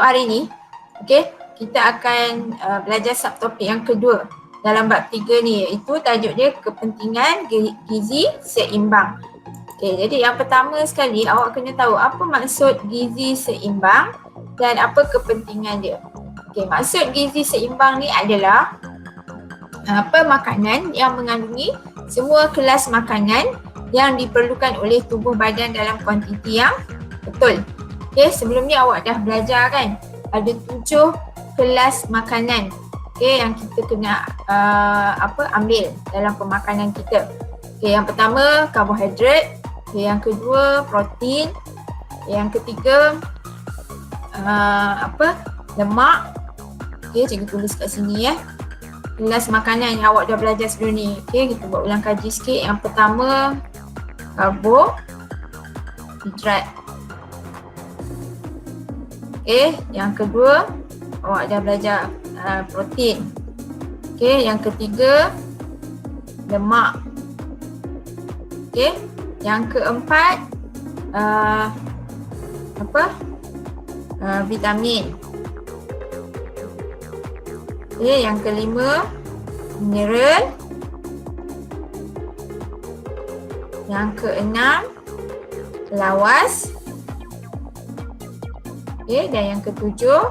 untuk hari ni, okay, kita akan belajar subtopik yang kedua dalam bab 3 ni, iaitu tajuk dia kepentingan gizi seimbang. Okay, jadi yang pertama sekali awak kena tahu apa maksud gizi seimbang dan apa kepentingan dia. Okay, maksud gizi seimbang ni adalah makanan yang mengandungi semua kelas makanan yang diperlukan oleh tubuh badan dalam kuantiti yang betul. Okay, sebelum ni awak dah belajar kan, ada 7 kelas makanan, okay, yang kita kena ambil dalam pemakanan kita. Okay, yang pertama karbohidrat, okay, yang kedua protein, yang ketiga lemak. Okay, cikgu tulis kat sini ya. Kelas makanan yang awak dah belajar sebelum ni. Okay, kita buat ulang kaji sikit. Yang pertama karbohidrat. Okay, yang kedua awak dah belajar protein. Okay, yang ketiga lemak. Okay, yang keempat vitamin. Okay, yang kelima mineral. Yang keenam lawas. Okay, dan yang ketujuh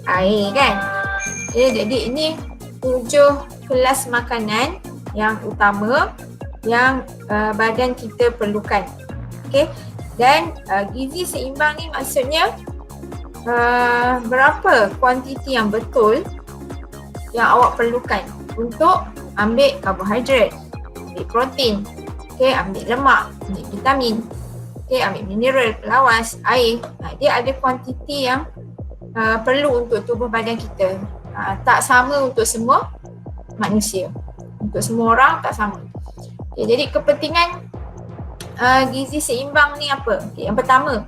air kan. Okay, jadi ini 7 kelas makanan yang utama yang badan kita perlukan. Okay, dan gizi seimbang ni maksudnya berapa kuantiti yang betul yang awak perlukan untuk ambil karbohidrat, ambil protein, okay, ambil lemak, ambil vitamin, okay, ambil mineral, lawas, air. Dia ada kuantiti yang perlu untuk tubuh badan kita. Tak sama untuk semua manusia. Untuk semua orang tak sama. Okay, jadi kepentingan gizi seimbang ni apa? Okay, yang pertama,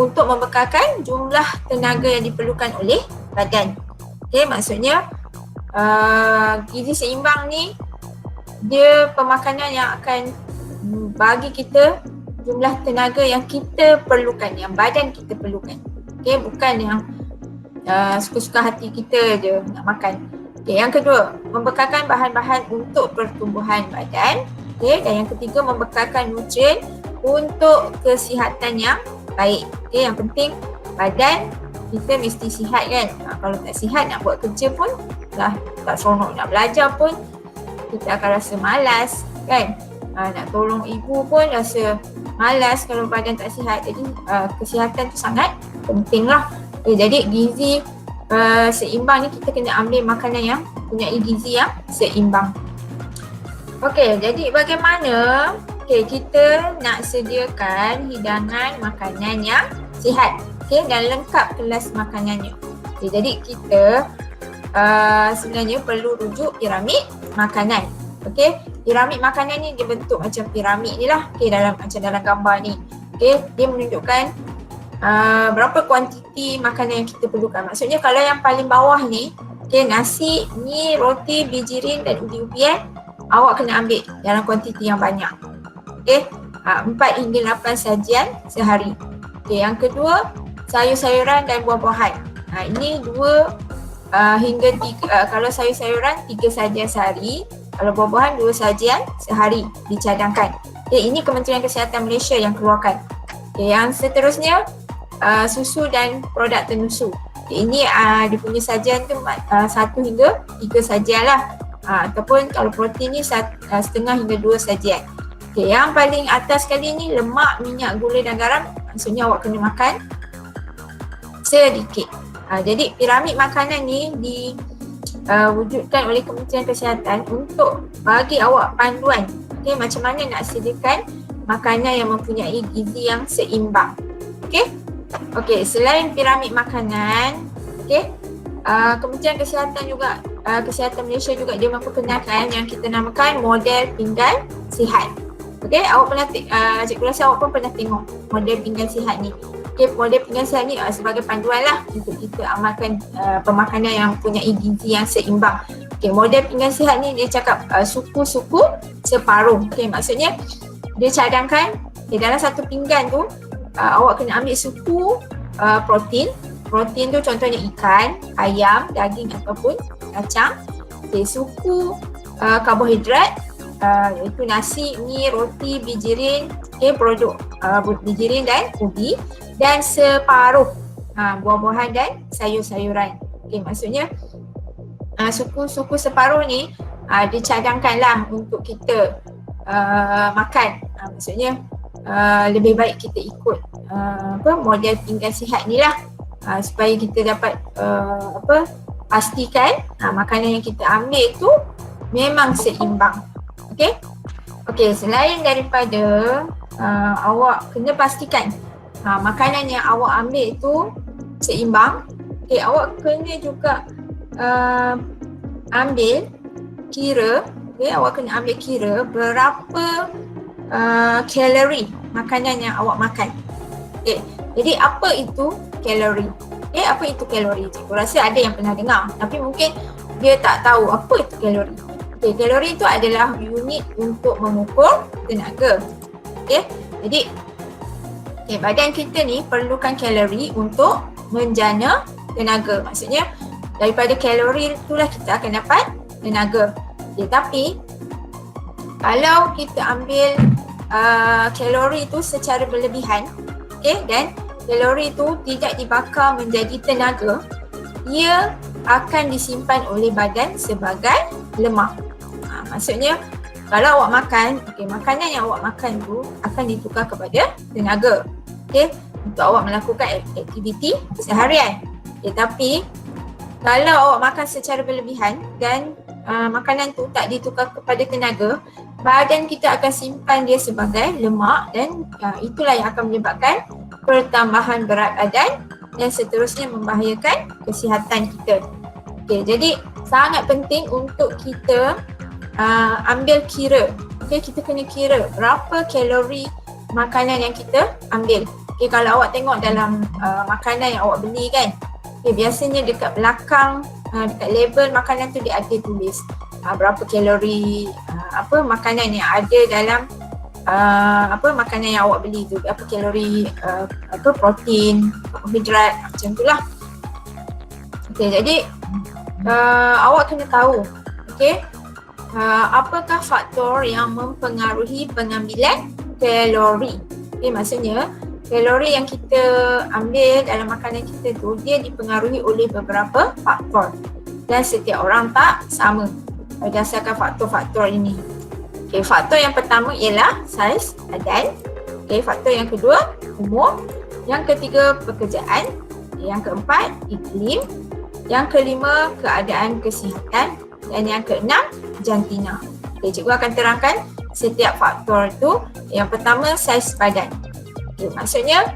untuk membekalkan jumlah tenaga yang diperlukan oleh badan. Okay, maksudnya gizi seimbang ni dia pemakanan yang akan bagi kita jumlah tenaga yang kita perlukan, yang badan kita perlukan. Okay, bukan yang suka-suka hati kita je nak makan. Okay, yang kedua, membekalkan bahan-bahan untuk pertumbuhan badan. Okay, dan yang ketiga, membekalkan nutrien untuk kesihatan yang baik. Okay, yang penting badan kita mesti sihat kan. Kalau tak sihat nak buat kerja pun dah tak seronok, nak belajar pun kita akan rasa malas kan. Nak tolong ibu pun rasa malas kalau badan tak sihat. Jadi kesihatan tu sangat penting lah. Okay, jadi gizi seimbang ni kita kena ambil makanan yang punya gizi yang seimbang. Okey, jadi bagaimana kita nak sediakan hidangan makanan yang sihat, dan lengkap kelas makanannya. Okay, jadi kita sebenarnya perlu rujuk piramid makanan. Okey, piramid makanan ni dia bentuk macam piramid ni lah, macam dalam gambar ni. Okey, dia menunjukkan berapa kuantiti makanan yang kita perlukan. Maksudnya kalau yang paling bawah ni, nasi, mi, roti, bijirin dan ubi-ubian, awak kena ambil dalam kuantiti yang banyak. 4 hingga 8 sajian sehari. Yang kedua, sayur-sayuran dan buah-buahan. Ini 2 hingga 3, kalau sayur-sayuran 3 sajian sehari, kalau buah-buahan 2 sajian sehari dicadangkan. Ini Kementerian Kesihatan Malaysia yang keluarkan. Yang seterusnya, susu dan produk tenusu. Ini dia punya sajian tu 1 hingga 3 sajian lah. Ataupun kalau protein ni 1.5 hingga 2 sajian. Yang paling atas sekali ni lemak, minyak, gula dan garam. Maksudnya awak kena makan sedikit. Jadi piramid makanan ni diwujudkan oleh Kementerian Kesihatan untuk bagi awak panduan macam mana nak sediakan makanan yang mempunyai gizi yang seimbang. Okey, selain piramid makanan, Kementerian Kesihatan juga, Kesihatan Malaysia juga dia memperkenalkan yang kita namakan model pinggan sihat. Awak pernah cikgu rasa awak pun pernah tengok model pinggan sihat ni. Model pinggan sihat ni sebagai panduan lah untuk kita amalkan pemakanan yang mempunyai gizi yang seimbang. Model pinggan sihat ni dia cakap suku-suku separuh. Maksudnya dia cadangkan dalam satu pinggan tu awak kena ambil suku protein protein tu contohnya ikan, ayam, daging ataupun kacang. Okay, suku karbohidrat iaitu nasi, mi, roti, bijirin, okay, produk bijirin dan ubi, dan separuh buah-buahan dan sayur-sayuran. Okay, maksudnya suku separuh ni dicadangkanlah untuk kita makan. Maksudnya lebih baik kita ikut model tinggal sihat ni lah, supaya kita dapat pastikan makanan yang kita ambil tu memang seimbang. Okey, selain daripada awak kena pastikan makanan yang awak ambil tu seimbang, awak kena juga awak kena ambil kira berapa kalori makanan yang awak makan. Jadi apa itu kalori? Apa itu kalori? Cikgu rasa ada yang pernah dengar, tapi mungkin dia tak tahu apa itu kalori. Kalori itu adalah unit untuk mengukur tenaga. Jadi badan kita ni perlukan kalori untuk menjana tenaga. Maksudnya daripada kalori itulah kita akan dapat tenaga. Tapi kalau kita ambil kalori itu secara berlebihan, dan kalori itu tidak dibakar menjadi tenaga, ia akan disimpan oleh badan sebagai lemak. Maksudnya kalau awak makan, makanan yang awak makan tu akan ditukar kepada tenaga, untuk awak melakukan aktiviti seharian. Tapi kalau awak makan secara berlebihan dan makanan tu tak ditukar kepada tenaga, badan kita akan simpan dia sebagai lemak, dan itulah yang akan menyebabkan pertambahan berat badan dan seterusnya membahayakan kesihatan kita. Jadi sangat penting untuk kita ambil kira. Kita kena kira berapa kalori makanan yang kita ambil. Kalau awak tengok dalam makanan yang awak beli kan, biasanya dekat belakang dekat label makanan tu dia ada tulis berapa kalori makanan yang ada dalam makanan yang awak beli tu, berapa kalori protein, karbohidrat, macam tu lah. Jadi awak kena tahu apakah faktor yang mempengaruhi pengambilan kalori. Maksudnya kalori yang kita ambil dalam makanan kita tu dia dipengaruhi oleh beberapa faktor, dan setiap orang tak sama berdasarkan faktor-faktor ini. Faktor yang pertama ialah saiz badan. Faktor yang kedua umur. Yang ketiga pekerjaan. Yang keempat iklim. Yang kelima keadaan kesihatan. Dan yang keenam jantina. Cikgu akan terangkan setiap faktor itu. Yang pertama saiz badan. Maksudnya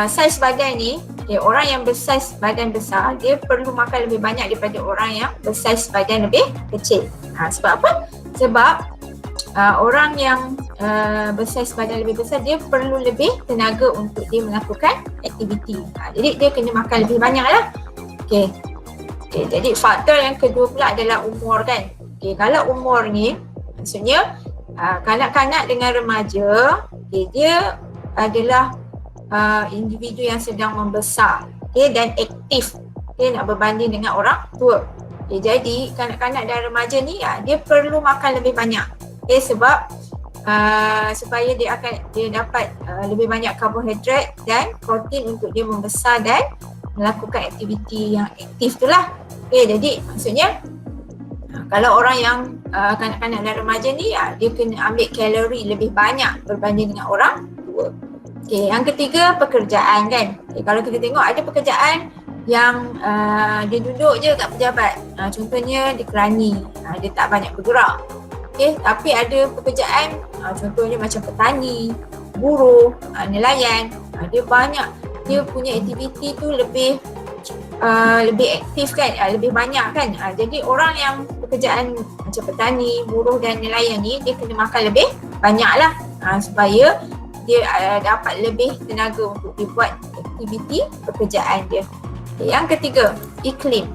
saiz badan ni, orang yang bersaiz badan besar dia perlu makan lebih banyak daripada orang yang bersaiz badan lebih kecil. Sebab apa? Sebab orang yang bersaiz badan lebih besar dia perlu lebih tenaga untuk dia melakukan aktiviti. Jadi dia kena makan lebih banyak lah. Jadi faktor yang kedua pula adalah umur kan. Kalau umur ni maksudnya kanak-kanak dengan remaja, dia adalah individu yang sedang membesar dan aktif, nak berbanding dengan orang tua. Jadi kanak-kanak dan remaja ni dia perlu makan lebih banyak sebab supaya dia dapat lebih banyak karbohidrat dan protein untuk dia membesar dan melakukan aktiviti yang aktif tu lah. Jadi maksudnya kalau orang yang kanak-kanak dan remaja ni dia kena ambil kalori lebih banyak berbanding dengan orang tua. Yang ketiga pekerjaan kan. Kalau kita tengok ada pekerjaan yang dia duduk je kat pejabat, contohnya dia kerani, dia tak banyak bergerak. Tapi ada pekerjaan contohnya macam petani, buruh, nelayan, dia banyak, dia punya aktiviti tu lebih aktif kan, lebih banyak kan. Jadi orang yang pekerjaan macam petani, buruh dan nelayan ni dia kena makan lebih banyak lah supaya dia dapat lebih tenaga untuk dia buat aktiviti pekerjaan dia. Yang ketiga, iklim.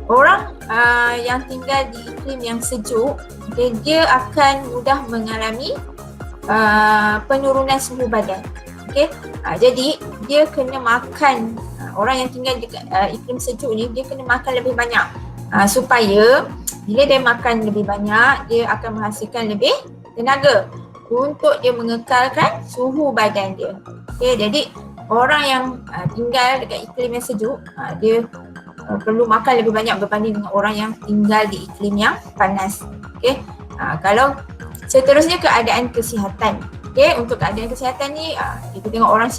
Orang yang tinggal di iklim yang sejuk, dia akan mudah mengalami penurunan suhu badan. Jadi dia kena makan, orang yang tinggal dekat iklim sejuk ni, dia kena makan lebih banyak supaya bila dia makan lebih banyak, dia akan menghasilkan lebih tenaga untuk dia mengekalkan suhu badan dia. Okay, jadi orang yang tinggal dekat iklim yang sejuk, dia perlu makan lebih banyak berbanding dengan orang yang tinggal di iklim yang panas. Okay, kalau seterusnya keadaan kesihatan. Okay, untuk keadaan kesihatan ni kita tengok orang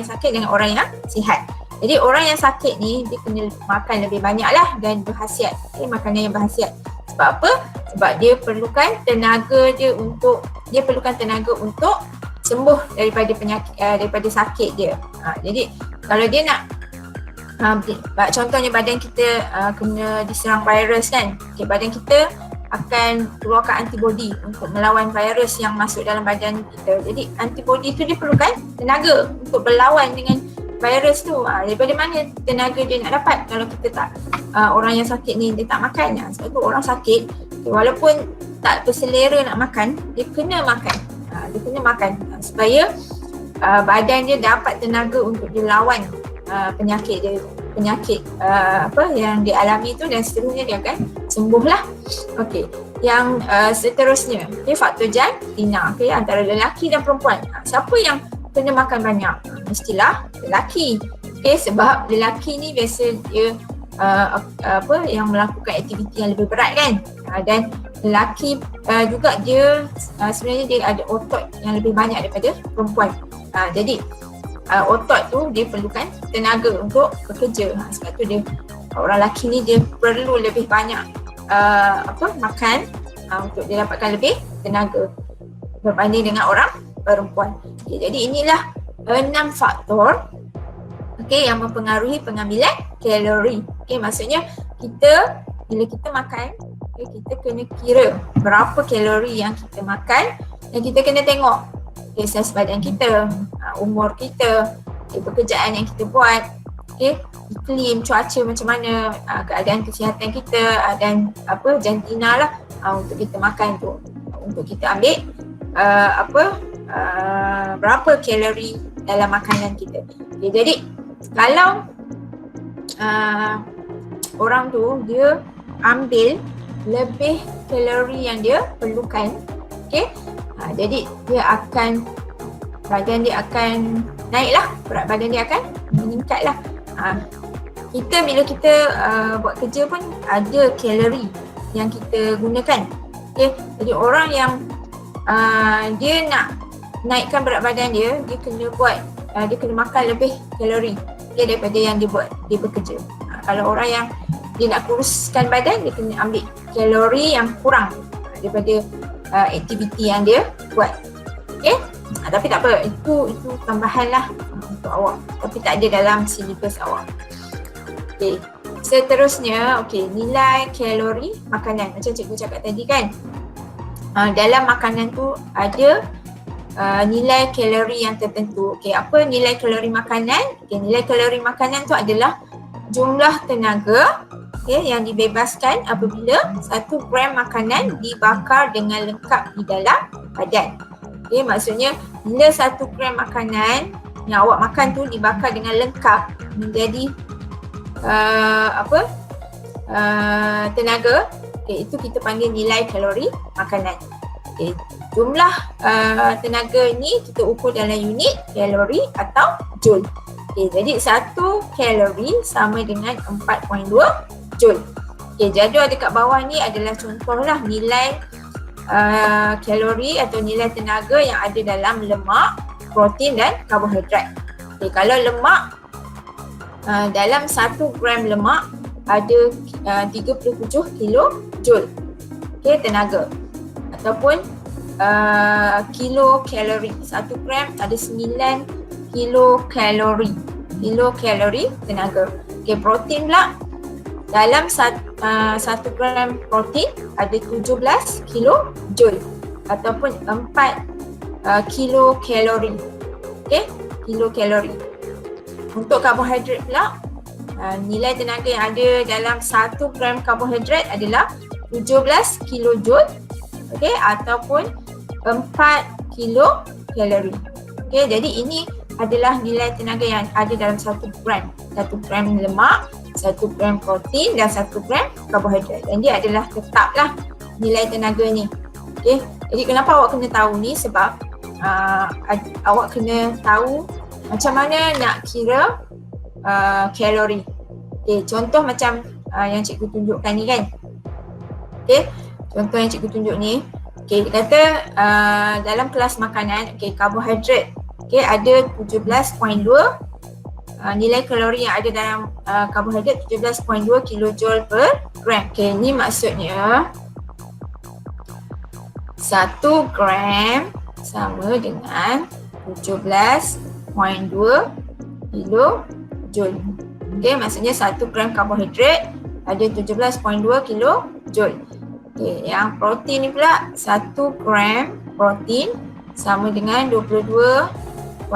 yang sakit dengan orang yang sihat. Jadi orang yang sakit ni dia kena makan lebih banyak lah dan berkhasiat. Okay, makanan yang berkhasiat. Sebab apa? Sebab dia perlukan tenaga untuk sembuh daripada penyakit, daripada sakit dia. Jadi kalau dia nak contohnya badan kita kena diserang virus kan. Okay, badan kita akan keluarkan antibodi untuk melawan virus yang masuk dalam badan kita. Jadi antibodi tu dia perlukan tenaga untuk berlawan dengan virus tu. Daripada mana tenaga dia nak dapat kalau kita tak, orang yang sakit ni dia tak makan. Sebab tu orang sakit walaupun tak berselera nak makan, dia kena makan. Dia kena makan supaya badan dia dapat tenaga untuk dia lawan penyakit yang dia alami tu, dan seterusnya dia akan sembuh lah. Okey, yang seterusnya, faktor jantina, antara lelaki dan perempuan. Siapa yang kena makan banyak? Mestilah lelaki. Sebab lelaki ni biasa dia yang melakukan aktiviti yang lebih berat kan, dan lelaki juga dia sebenarnya dia ada otot yang lebih banyak daripada perempuan. Jadi otot tu dia perlukan tenaga untuk bekerja. Sebab tu dia, orang lelaki ni dia perlu lebih banyak makan untuk dia dapatkan lebih tenaga berbanding dengan orang perempuan. Jadi inilah 6 faktor yang mempengaruhi pengambilan kalori. Maksudnya bila kita makan, kita kena kira berapa kalori yang kita makan, dan kita kena tengok saiz badan kita, umur kita, pekerjaan yang kita buat, iklim, cuaca macam mana, keadaan kesihatan kita, dan jantina lah untuk kita makan tu, untuk kita ambil berapa kalori dalam makanan kita. Jadi kalau orang tu dia ambil lebih kalori yang dia perlukan, jadi badan dia akan naik lah, berat badan dia akan meningkat lah. Bila kita buat kerja pun ada kalori yang kita gunakan. Jadi orang yang dia nak naikkan berat badan dia kena makan lebih kalori daripada yang dia buat, dia bekerja. Kalau orang yang dia nak kuruskan badan, dia kena ambil kalori yang kurang daripada aktiviti yang dia buat. Tapi tak apa, itu tambahan lah untuk awak, tapi tak ada dalam silibus awak. Seterusnya, nilai kalori makanan. Macam cikgu cakap tadi kan, dalam makanan tu ada nilai kalori yang tertentu. Apa nilai kalori makanan? Nilai kalori makanan tu adalah jumlah tenaga yang dibebaskan apabila 1 gram makanan dibakar dengan lengkap di dalam badan. Maksudnya bila 1 gram makanan yang awak makan tu dibakar dengan lengkap menjadi tenaga, itu kita panggil nilai kalori makanan. Jumlah tenaga ni kita ukur dalam unit kalori atau joule. Jadi 1 kalori sama dengan 4.2 joule. Jadual dekat bawah ni adalah contohlah nilai kalori atau nilai tenaga yang ada dalam lemak, protein dan karbohidrat. Kalau lemak, dalam 1 gram lemak ada 37 kilojoule tenaga, ataupun kilokalori. 1 gram ada 9 kilokalori tenaga. Protein pula, dalam 1 gram protein ada 17 kilojoule ataupun 4 kilokalori. Kilokalori. Untuk karbohidrat pula, nilai tenaga yang ada dalam 1 gram karbohidrat adalah 17 kilojoule ataupun 4 kilokalori. Jadi ini adalah nilai tenaga yang ada dalam 1 gram. 1 gram lemak, 1 gram protein dan 1 gram karbohidrat. Dan dia adalah tetaplah nilai tenaga ni. Okay. Jadi kenapa awak kena tahu ni? Sebab awak kena tahu macam mana nak kira kalori. Okay. Contoh macam yang cikgu tunjukkan ni kan. Okay. Contoh yang cikgu tunjuk ni. Okay, dia kata dalam kelas makanan, okay, karbohidrat, okay, ada 17.2 nilai kalori yang ada dalam karbohidrat 17.2 kilojoule per gram. Okay, ni maksudnya 1 gram sama dengan 17.2 kilojoule. Okay, maksudnya 1 gram karbohidrat ada 17.2 kilojoule. Okay, yang protein ni pula 1 gram protein sama dengan 22.2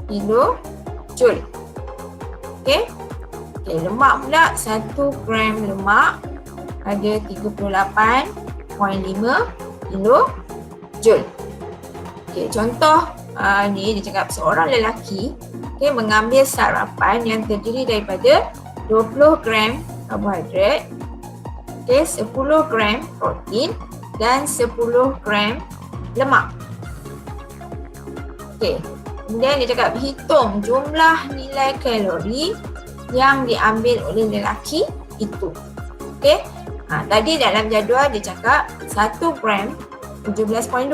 kilojoule. Okay. Okay, lemak pula 1 gram lemak ada 38.5 kilojoule. Okay, contoh ni dia cakap seorang lelaki mengambil sarapan yang terdiri daripada 20 gram karbohidrat, 10 gram protein dan 10 gram lemak. Kemudian dia cakap hitung jumlah nilai kalori yang diambil oleh lelaki itu. Tadi dalam jadual dia cakap 1 gram 17.2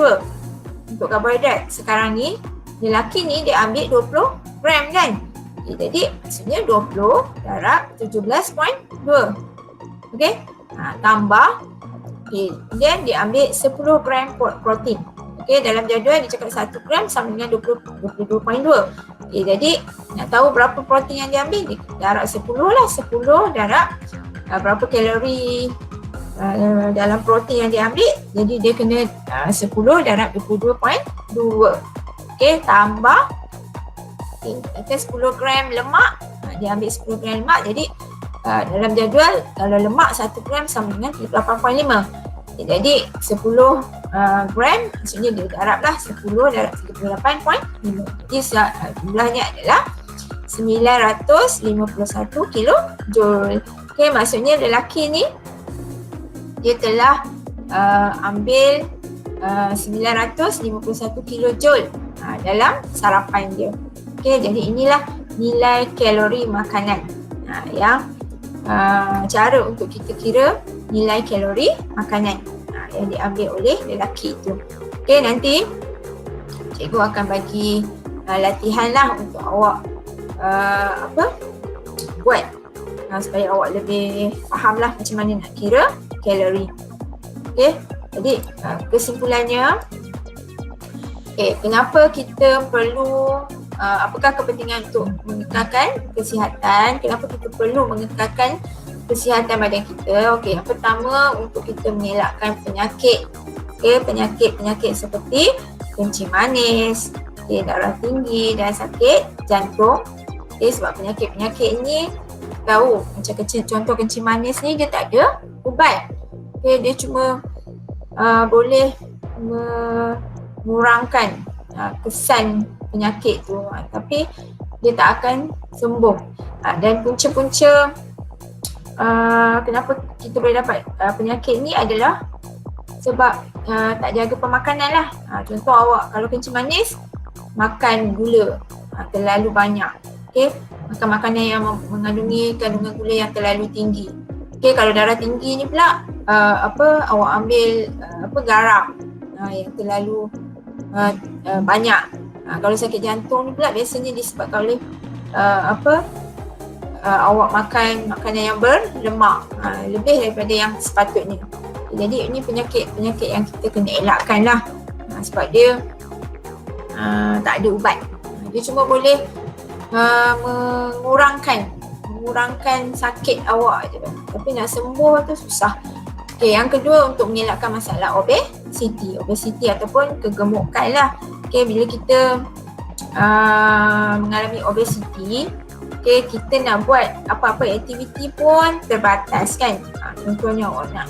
untuk karbohidrat. Sekarang ni lelaki ni dia ambil 20 gram kan. Jadi maksudnya 20 darab 17.2. Tambah, kemudian dia ambil 10 gram protein. Dalam jadual dia cakap 1 gram sama dengan 22.2. Jadi nak tahu berapa protein yang dia ambil, dia darab 10 lah. 10 darab berapa kalori dalam protein yang dia ambil. Jadi dia kena 10 darab 22.2. Tambah 10 gram lemak. Dia ambil 10 gram lemak. Jadi dalam jadual kalau lemak 1 gram sama dengan 38.5. Jadi 10 gram maksudnya dia darablah 10 darab 38.5. Jadi jumlahnya adalah 951 kilojoule. Maksudnya lelaki ni dia telah ambil 951 kilojoule dalam sarapan dia. Jadi inilah nilai kalori makanan yang cara untuk kita kira nilai kalori makanan yang diambil oleh lelaki itu. Nanti cikgu akan bagi latihan lah untuk awak buat supaya awak lebih faham lah macam mana nak kira kalori. Jadi kesimpulannya, kenapa kita perlu apakah kepentingan untuk mengekalkan kesihatan? Kenapa kita perlu mengekalkan kesihatan badan kita? Yang pertama, untuk kita mengelakkan penyakit. Penyakit seperti kencing manis, darah tinggi dan sakit jantung. Sebab penyakit-penyakit ini tahu macam contoh kencing manis ni dia tak ada ubat. Dia cuma boleh mengurangkan kesan penyakit tu, tapi dia tak akan sembuh. Dan punca-punca kenapa kita boleh dapat penyakit ni adalah sebab tak jaga pemakanan lah. Contoh awak kalau kencing manis, makan gula terlalu banyak. Makan makanan yang mengandungi kandungan gula yang terlalu tinggi. Kalau darah tinggi ni pula awak ambil garam yang terlalu banyak. Kalau sakit jantung ni pula biasanya disebabkan oleh awak makan makanan yang berlemak lebih daripada yang sepatutnya. Jadi ini penyakit yang kita kena elakkan lah, sebab dia tak ada ubat. Dia cuma boleh mengurangkan sakit awak je, tapi nak sembuh tu susah. Yang kedua, untuk mengelakkan masalah obesiti ataupun kegemukan lah. Bila kita mengalami obesiti, kita nak buat apa-apa aktiviti pun terbatas kan. Contohnya awak nak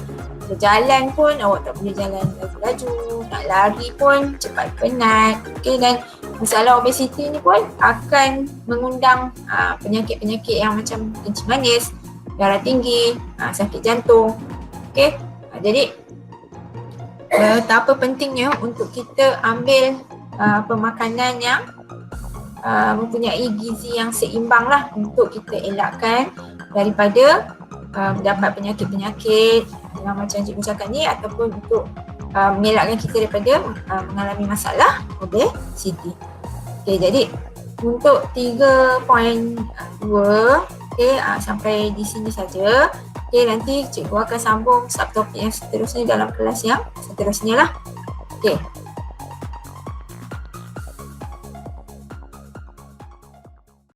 berjalan pun awak tak boleh jalan laju-laju, nak lari pun cepat penat. Dan masalah obesiti ni pun akan mengundang penyakit-penyakit yang macam kencing manis, darah tinggi, sakit jantung. Okey. Jadi betapa pentingnya untuk kita ambil pemakanan yang mempunyai gizi yang seimbang lah untuk kita elakkan daripada mendapat penyakit-penyakit yang macam cikgu cakap ni, ataupun untuk mengelakkan kita daripada mengalami masalah obesiti. Okey, jadi untuk 3.2 okey, sampai di sini saja. Okey, nanti cikgu akan sambung subtopik yang seterusnya dalam kelas yang seterusnya lah. Okey.